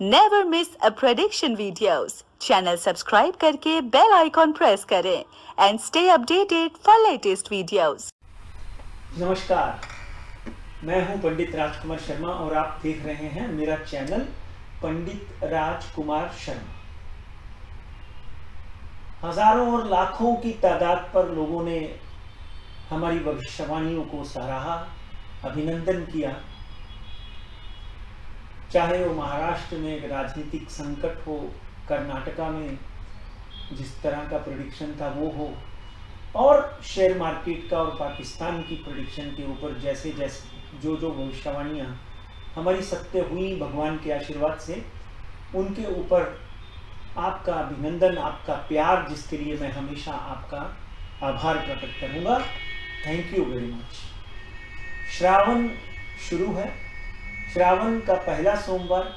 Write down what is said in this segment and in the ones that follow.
Never miss अ prediction videos. Channel subscribe करके bell icon press करें and stay updated for latest videos. नमस्कार, मैं हूं पंडित राजकुमार शर्मा और आप देख रहे हैं मेरा चैनल पंडित राजकुमार शर्मा। हजारों और लाखों की तादाद पर लोगों ने हमारी भविष्यवाणियों को सराहा, अभिनंदन किया। चाहे वो महाराष्ट्र में एक राजनीतिक संकट हो, कर्नाटका में जिस तरह का प्रेडिक्शन था वो हो, और शेयर मार्केट का और पाकिस्तान की प्रेडिक्शन के ऊपर जैसे जैसे जो भविष्यवाणियाँ हमारी सत्य हुई भगवान के आशीर्वाद से, उनके ऊपर आपका अभिनंदन, आपका प्यार, जिसके लिए मैं हमेशा आपका आभार प्रकट करूँगा। Thank you very much. Shravan शुरू है। श्रावण का पहला सोमवार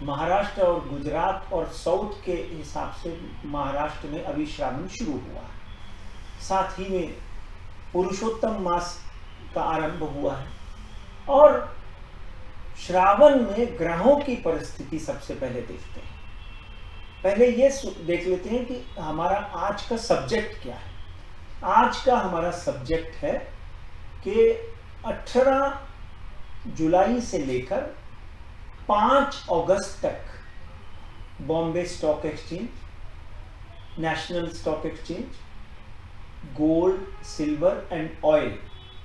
महाराष्ट्र और गुजरात और साउथ के हिसाब से महाराष्ट्र में अभी श्रावण शुरू हुआ है। साथ ही में पुरुषोत्तम मास का आरंभ हुआ है। और श्रावण में ग्रहों की परिस्थिति सबसे पहले देखते हैं। पहले ये देख लेते हैं कि हमारा आज का सब्जेक्ट क्या है। आज का हमारा सब्जेक्ट है कि 18 जुलाई से लेकर 5 अगस्त तक Bombay stock exchange, national stock exchange, gold, silver and oil,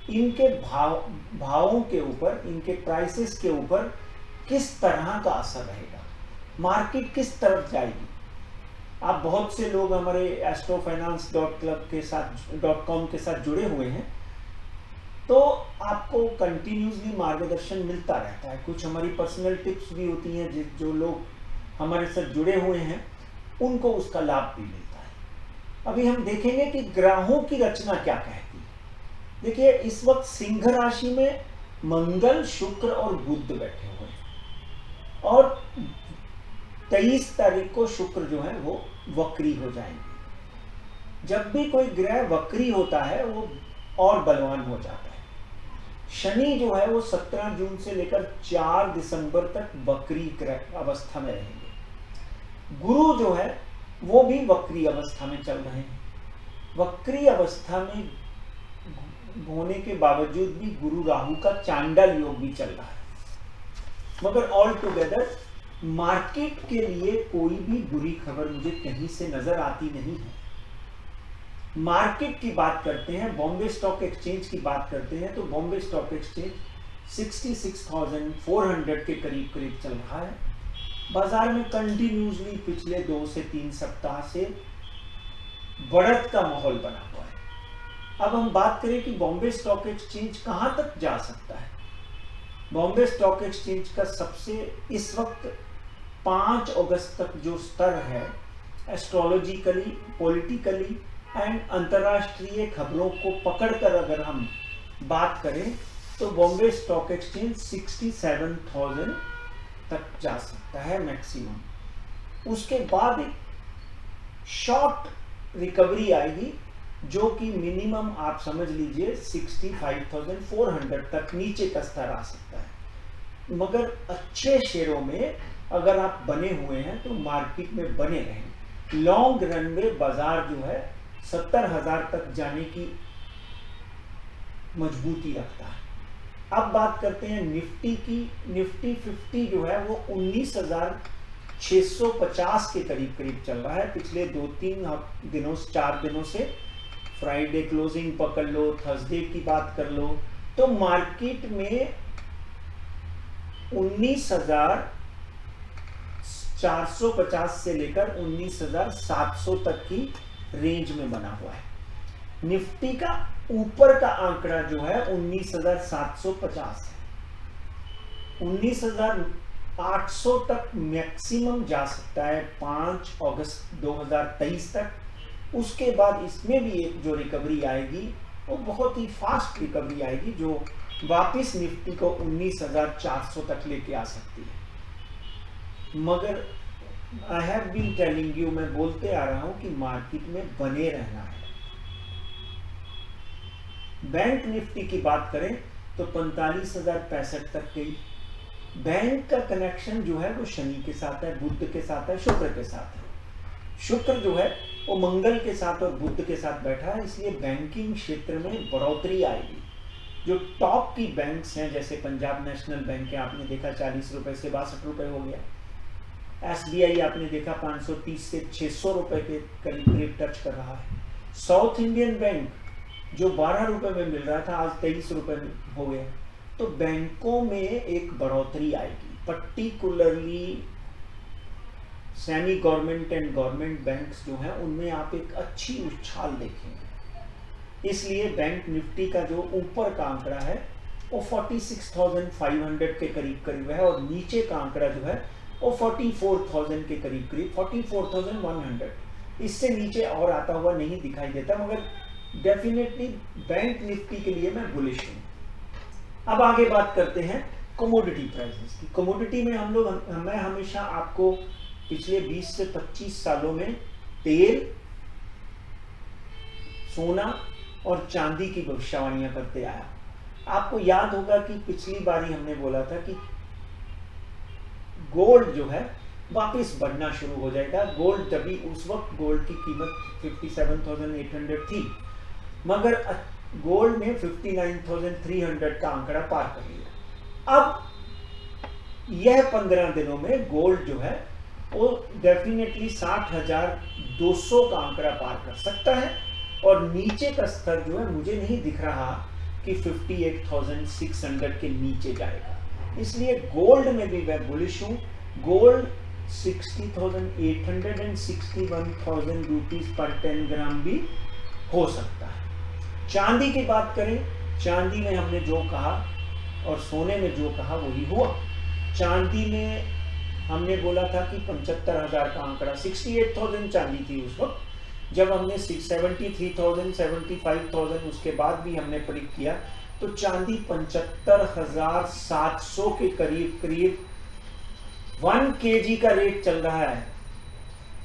इनके भावों के ऊपर, इनके प्राइसेस के ऊपर किस तरह का असर रहेगा, मार्केट किस तरफ जाएगी। आप बहुत से लोग हमारे astrofinance.club के साथ .com के साथ जुड़े हुए हैं, तो आपको कंटिन्यूसली मार्गदर्शन मिलता रहता है। कुछ हमारी पर्सनल टिप्स भी होती हैं, जो लोग हमारे साथ जुड़े हुए हैं उनको उसका लाभ भी मिलता है। अभी हम देखेंगे कि ग्रहों की रचना क्या कहती है। देखिए, इस वक्त सिंह राशि में मंगल, शुक्र और बुध बैठे हुए हैं और 23 तारीख को शुक्र जो है वो वक्री हो जाएंगे। जब भी कोई ग्रह वक्री होता है वो और बलवान हो जाता है। शनि जो है वो 17 जून से लेकर 4 दिसंबर तक वक्री अवस्था में रहेंगे। गुरु जो है वो भी वक्री अवस्था में चल रहे हैं। वक्री अवस्था में होने के बावजूद भी गुरु राहु का चांडाल योग भी चल रहा है। मगर ऑल टुगेदर मार्केट के लिए कोई भी बुरी खबर मुझे कहीं से नजर आती नहीं है। मार्केट की बात करते हैं, बॉम्बे स्टॉक एक्सचेंज की बात करते हैं, तो बॉम्बे स्टॉक एक्सचेंज 66,400 के करीब चल रहा है। बाजार में कंटिन्यूसली पिछले 2 से 3 सप्ताह से बढ़त का माहौल बना हुआ है। अब हम बात करें कि बॉम्बे स्टॉक एक्सचेंज कहां तक जा सकता है। बॉम्बे स्टॉक एक्सचेंज का सबसे इस वक्त 5 अगस्त तक जो स्तर है, एस्ट्रोलॉजिकली, पॉलिटिकली एंड अंतरराष्ट्रीय खबरों को पकड़कर अगर हम बात करें तो बॉम्बे स्टॉक एक्सचेंज 67,000 तक जा सकता है मैक्सिमम। उसके बाद एक शॉर्ट रिकवरी आएगी जो कि मिनिमम आप समझ लीजिए 65,400 तक नीचे का स्तर आ सकता है। मगर अच्छे शेयरों में अगर आप बने हुए हैं तो मार्केट में बने रहें। लॉन्ग रन में बाजार जो है 70,000 तक जाने की मजबूती रखता है। अब बात करते हैं निफ्टी की। निफ्टी 50 जो है वो 19,650 के करीब चल रहा है पिछले 4 दिनों से। फ्राइडे क्लोजिंग पकड़ लो, थर्सडे की बात कर लो, तो मार्केट में 19,450 से लेकर 19,700 तक की रेंज में बना हुआ है। निफ्टी का ऊपर का आंकड़ा जो है 19,750 है। 19,800 तक मैक्सिमम जा सकता है 5 अगस्त 2023 तक। उसके बाद इसमें भी एक जो रिकवरी आएगी वो बहुत ही फास्ट रिकवरी आएगी, जो वापस निफ्टी को 19,400 तक लेके आ सकती है। मगर I have been telling you, मैं बोलते आ रहा हूं कि मार्केट में बने रहना है। बैंक निफ्टी की बात करें तो 45,065 तक गई, बैंक का कनेक्शन जो है वो शनि के साथ है, बुध के साथ है, शुक्र के साथ है। शुक्र जो है वो मंगल के साथ और बुध के साथ बैठा है, इसलिए बैंकिंग क्षेत्र में बढ़ोतरी आएगी। जो टॉप की बैंक्स हैं जैसे पंजाब नेशनल बैंक है, आपने देखा 40 रुपए से 62 रुपए हो गया। SBI आपने देखा 530 से 600 रुपए के करीब टच कर रहा है। साउथ इंडियन बैंक जो 12 रुपए में मिल रहा था आज 23 रुपए में हो गया। तो बैंकों में एक बढ़ोतरी आएगी, particularly semi government and government banks जो हैं उनमें आप एक अच्छी उछाल देखेंगे। इसलिए बैंक निफ्टी का जो ऊपर का आंकड़ा है वो 46,500 के करीब है और नीचे का आंकड़ा जो है वो 44,000 के करीब 44,100। इससे नीचे और आता हुआ नहीं दिखाई देता, मगर डेफिनेटली बैंक निफ्टी के लिए मैं बुलिश हूँ। अब आगे बात करते हैं कमोडिटी प्राइसेस की। कमोडिटी में मैं हमेशा आपको पिछले 20 से 25 सालों में तेल, सोना और चांदी की भविष्यवाणियां करते आया। आपको याद होगा कि पिछली बारी हमने बोला था कि गोल्ड जो है वापस बढ़ना शुरू हो जाएगा। गोल्ड जब उस वक्त गोल्ड की कीमत 57,800 थी, मगर गोल्ड ने 59,300 का आंकड़ा पार कर लिया। अब यह 15 दिनों में गोल्ड जो है वो डेफिनेटली 60,200 का आंकड़ा पार कर सकता है और नीचे का स्तर जो है मुझे नहीं दिख रहा कि 58,600 के नीचे जाएगा। इसलिए गोल्ड में भी मैं बुलिश हूं। गोल्ड 60,800 एंड 61,000 रुपीज पर 10 ग्राम भी हो सकता है। चांदी की बात करें, चांदी में हमने जो कहा और सोने में जो कहा वही हुआ। चांदी में हमने बोला था कि 75,000 का आंकड़ा, 68,000 चांदी थी उस वक्त। जब हमने 73,000, 75,000 उसके बाद भी हमने प्रेडिक्ट किया तो चांदी 75,700 के करीब 1 kg का रेट चल रहा है।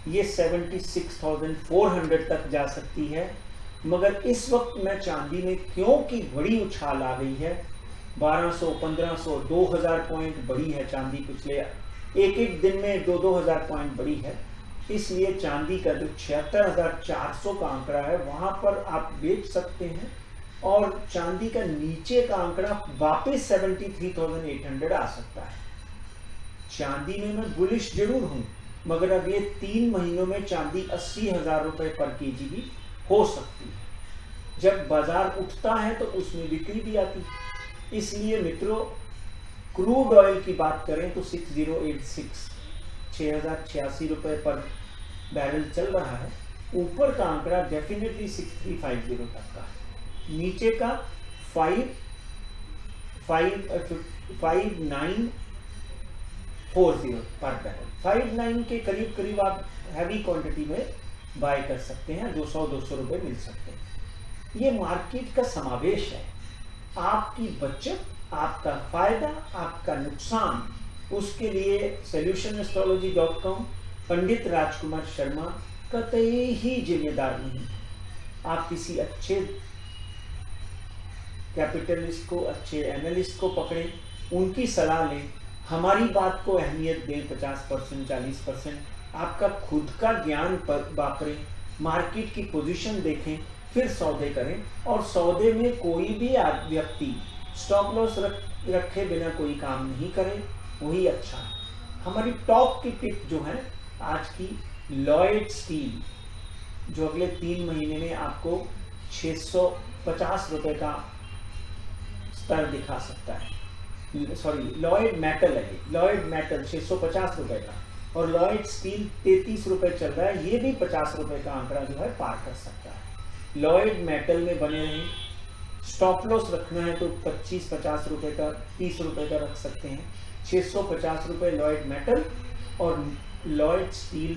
ये 76,400 तक जा सकती है। मगर इस वक्त मैं चांदी में, क्योंकि बड़ी उछाल आ गई है, 1200, 1500, 2000 पॉइंट बढ़ी है चांदी, पिछले एक दिन में 2-2 पॉइंट बढ़ी है। इसलिए चांदी का जो 76,400 का आंकड़ा है वहां पर आप बेच सकते हैं और चांदी का नीचे का आंकड़ा वापस 73,800 आ सकता है। चांदी में मैं बुलिश जरूर हूं, मगर अब ये 3 महीनों में चांदी 80,000 रुपए पर केजी भी हो सकती है। जब बाजार उठता है तो उसमें बिक्री भी आती है। इसलिए मित्रों, क्रूड ऑयल की बात करें तो 6086 6,086 रुपए पर बैरल चल रहा है। ऊपर का आंकड़ा डेफिनेटली 6350 तक का है, नीचे का 5940 पर बैरल। 59 के करीब आप हैवी क्वांटिटी में बाय कर सकते हैं, 200-200 रुपए मिल सकते हैं। ये मार्केट का समावेश है। आपकी बचत, आपका फायदा, आपका नुकसान, उसके लिए solutionastrology.com पंडित राजकुमार शर्मा कतई ही जिम्मेदार नहीं। आप किसी अच्छे कैपिटलिस्ट को, अच्छे एनालिस्ट को पकड़ें, उनकी सलाह लें, हमारी बात को अहमियत दें 50%, 40%। आपका खुद का ज्ञान पर वापरें, मार्केट की पोजीशन देखें, फिर सौदे करें। और सौदे में कोई भी व्यक्ति स्टॉप लॉस रखे बिना कोई काम नहीं करे, वही अच्छा है। हमारी टॉप की टिप जो है आज की, लॉयड स्टील, जो अगले 3 महीने में आपको 650 रुपए का स्तर दिखा सकता है। सॉरी, लॉयड मेटल है, लॉयड मेटल 650 रुपए का, और लॉयड स्टील 33 रुपए चल रहा है। ये भी 50 रुपए का आंकड़ा जो है पार कर सकता है। लॉयड मेटल में बने रहें। स्टॉप लॉस रखना है तो 25-50 रुपए का, 30 रुपए का रख सकते हैं। 650 रुपए लॉयड मेटल और लॉयड स्टील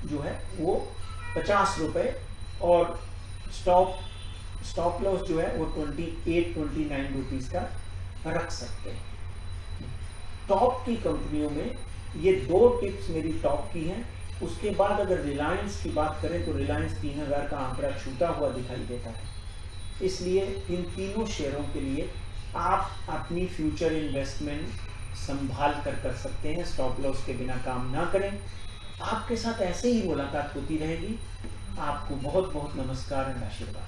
जो है वो 50 रुपए, और स्टॉप लॉस जो है वो 28-29 रुपीज का रख सकते हैं। टॉप की कंपनियों में ये 2 टिप्स मेरी टॉप की हैं। उसके बाद अगर रिलायंस की बात करें तो रिलायंस 3000 का आंकड़ा छूता हुआ दिखाई देता है। इसलिए इन तीनों शेयरों के लिए आप अपनी फ्यूचर इन्वेस्टमेंट संभाल कर सकते हैं, स्टॉप लॉस के बिना काम ना करें। आपके साथ ऐसे ही मुलाकात होती रहेगी। आपको बहुत बहुत नमस्कार और आशीर्वाद।